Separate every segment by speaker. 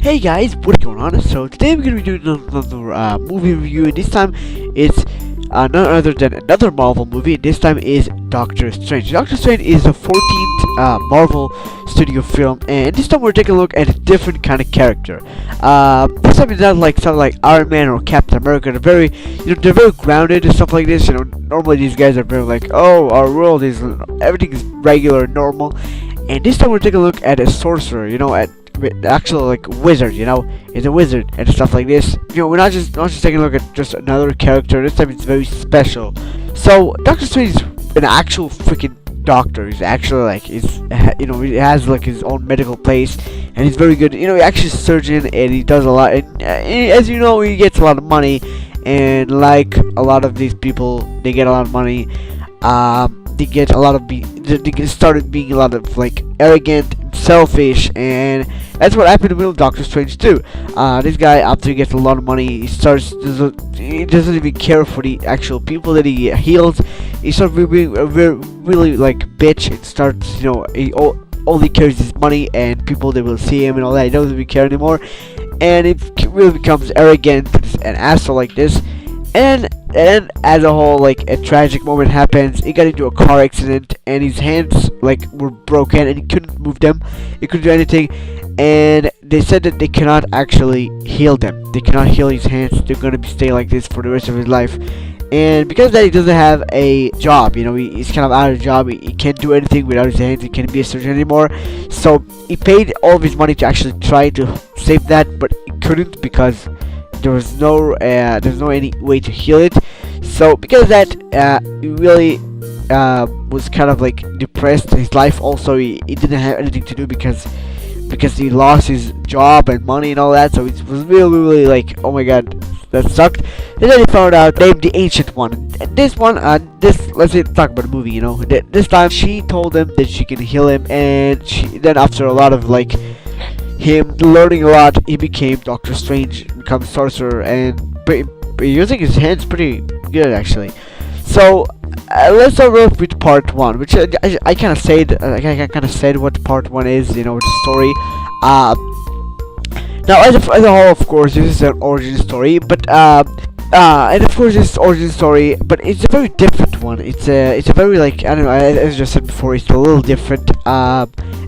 Speaker 1: Hey guys, what's going on? So today we're gonna be doing another movie review, and this time it's none other than another Marvel movie. This time is Doctor Strange. Doctor Strange is the 14th Marvel Studio film, and this time we're taking a look at a different kind of character. This time it's not like something like Iron Man or Captain America. They're very, they're very grounded and stuff like this. Normally these guys are very like, oh, our world is everything is regular, normal. And this time we're taking a look at a sorcerer. At actual like wizard, is a wizard and stuff like this. We're not just taking a look at just another character. This time it's very special. So Doctor Strange is an actual freaking doctor. He's actually like he has like his own medical place, and he's very good. He's actually a surgeon, and he does a lot. And as you know, he gets a lot of money, and like a lot of these people, they get a lot of money. They get a lot of they started being a lot of like arrogant, selfish, and that's what happened with Doctor Strange too. This guy, after he gets a lot of money, he doesn't even care for the actual people that he heals. He starts being really like bitch, and starts he only cares his money and people that will see him and all that. He doesn't even care anymore, and it really becomes arrogant and asshole like this. And as a whole, like a tragic moment happens. He got into a car accident, and his hands like were broken, and he couldn't move them. He couldn't do anything, and they said that they cannot actually heal them. They cannot heal his hands. They're gonna stay like this for the rest of his life. And because of that, he doesn't have a job. He's kind of out of a job. He can't do anything without his hands. He can't be a surgeon anymore. So he paid all of his money to actually try to save that, but he couldn't because there's no any way to heal it. So because of that, he really was kind of like depressed. His life also, he didn't have anything to do because he lost his job and money and all that. So it was really like, oh my god, that sucked. And then he found out named the Ancient One. And this one, let's talk about the movie. This time she told him that she can heal him, and then after a lot of like him learning a lot, he became Doctor Strange, become sorcerer, and using his hands pretty good actually. So let's start off with part one, which I kind of said what part one is, the story. Now as a whole, of course, this is an origin story, but and of course this origin story, but it's a very different one. It's a very like, I don't know, as I just said before, it's a little different.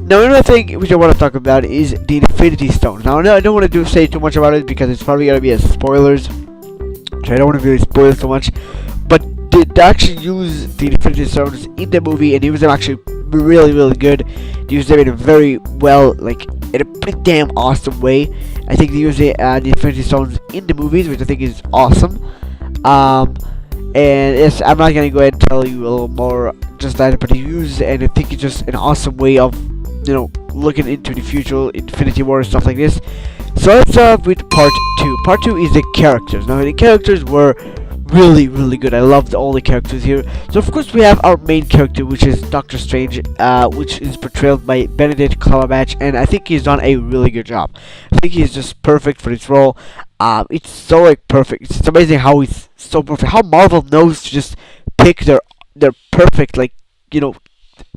Speaker 1: Now another thing which I want to talk about is the Infinity Stones. Now I don't want to say too much about it because it's probably gonna be spoilers, so I don't want to really spoil so much. But they actually use the Infinity Stones in the movie, and use them actually really good. They use them in a very well, like in a pretty damn awesome way. I think they use the Infinity Stones in the movies, which I think is awesome. And yes, I'm not gonna go ahead and tell you a little more just that, but they use, and I think it's just an awesome way of looking into the future, Infinity War and stuff like this. So let's start with part two. Part two is the characters. Now the characters were really good. I loved all the characters here. So of course we have our main character, which is Doctor Strange, which is portrayed by Benedict Cumberbatch, and I think he's done a really good job. I think he's just perfect for this role. It's so like perfect. It's amazing how he's so perfect. How Marvel knows to just pick their perfect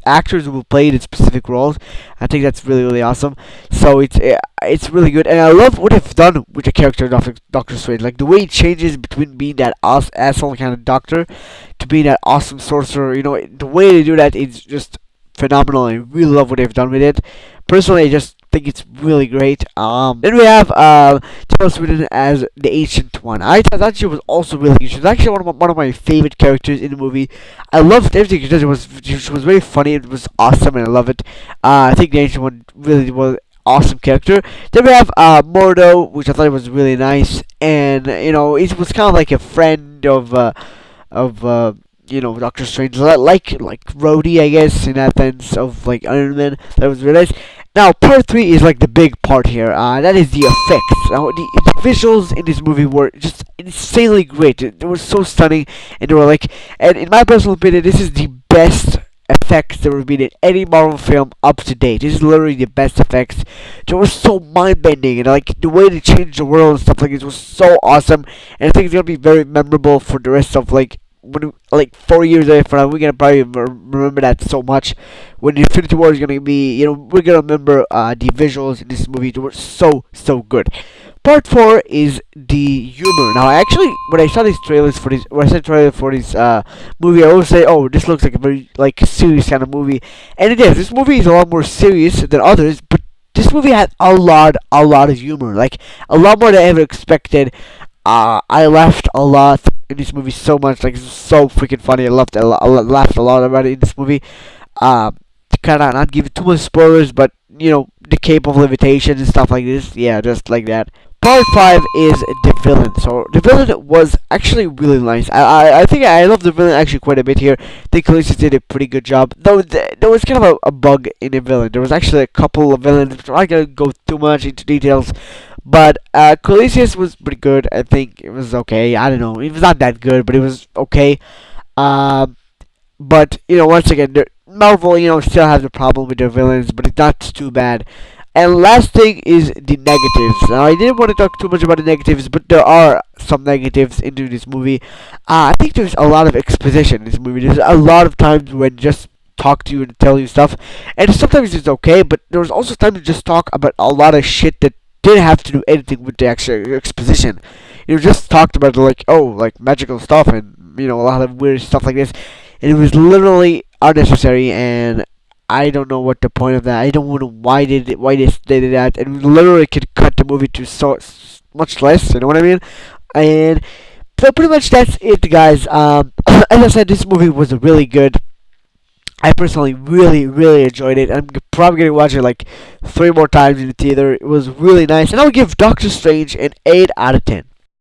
Speaker 1: actors who will play in specific roles. I think that's really awesome. So it's really good, and I love what they've done with the character of Doctor Strange. Like the way he changes between being that asshole kind of doctor to being that awesome sorcerer. The way they do that is just phenomenal. I really love what they've done with it. Personally, I just think it's really great. Then we have Tilda Swinton as the Ancient One. I thought she was also really good. She was actually one of my favorite characters in the movie. I loved everything she did. She was very funny. It was awesome, and I love it. I think the Ancient One really was awesome character. Then we have Mordo, which I thought was really nice, and it was kind of like a friend of Doctor Strange, like Rhodey, I guess, in that sense of like Iron Man. That was really nice. Now part 3 is like the big part here. That is the effects. Now the visuals in this movie were just insanely great. They were so stunning, and they were like, and in my personal opinion, this is the best effects that have been in any Marvel film up to date. This is literally the best effects. They were so mind-bending, and like the way they changed the world and stuff like this was so awesome. And I think it's gonna be very memorable for the rest of like when like 4 years away from now, we're gonna probably remember that so much. When Infinity War is gonna be, we're gonna remember the visuals in this movie. They were so good. Part four is the humor. Now, actually, when I saw these trailers for this, when I saw the trailer for this movie, I always say, "Oh, this looks like a very like serious kind of movie," and it is. This movie is a lot more serious than others, but this movie had a lot of humor, like a lot more than I ever expected. I laughed a lot in this movie so much, like it's so freaking funny. I laughed a lot about it in this movie. To kind of not give too much spoilers, but the cape of levitation and stuff like this. Yeah, just like that. Part 5 is the villain. So the villain was actually really nice. I think I love the villain actually quite a bit here. I think Khaleesi did a pretty good job. Though there was kind of a bug in the villain. There was actually a couple of villains. I'm not gonna go too much into details, but Khaleesi's was pretty good. I think it was okay. I don't know. It was not that good, but it was okay. Um, but once again, Marvel, still has a problem with their villains, but it's not too bad. And last thing is the negatives. Now, I didn't want to talk too much about the negatives, but there are some negatives into this movie. I think there's a lot of exposition in this movie. There's a lot of times when just talk to you and tell you stuff, and sometimes it's okay. But there was also time to just talk about a lot of shit that didn't have to do anything with the actual exposition. Just talked about like like magical stuff and a lot of weird stuff like this, and it was literally unnecessary. And I don't know what the point of that. I don't know why they did that, and we literally could cut the movie to much less. You know what I mean? And so pretty much that's it, guys. As I said, this movie was really good. I personally really enjoyed it. I'm probably gonna watch it like 3 more times in the theater. It was really nice, and I would give Doctor Strange an 8 out of 10.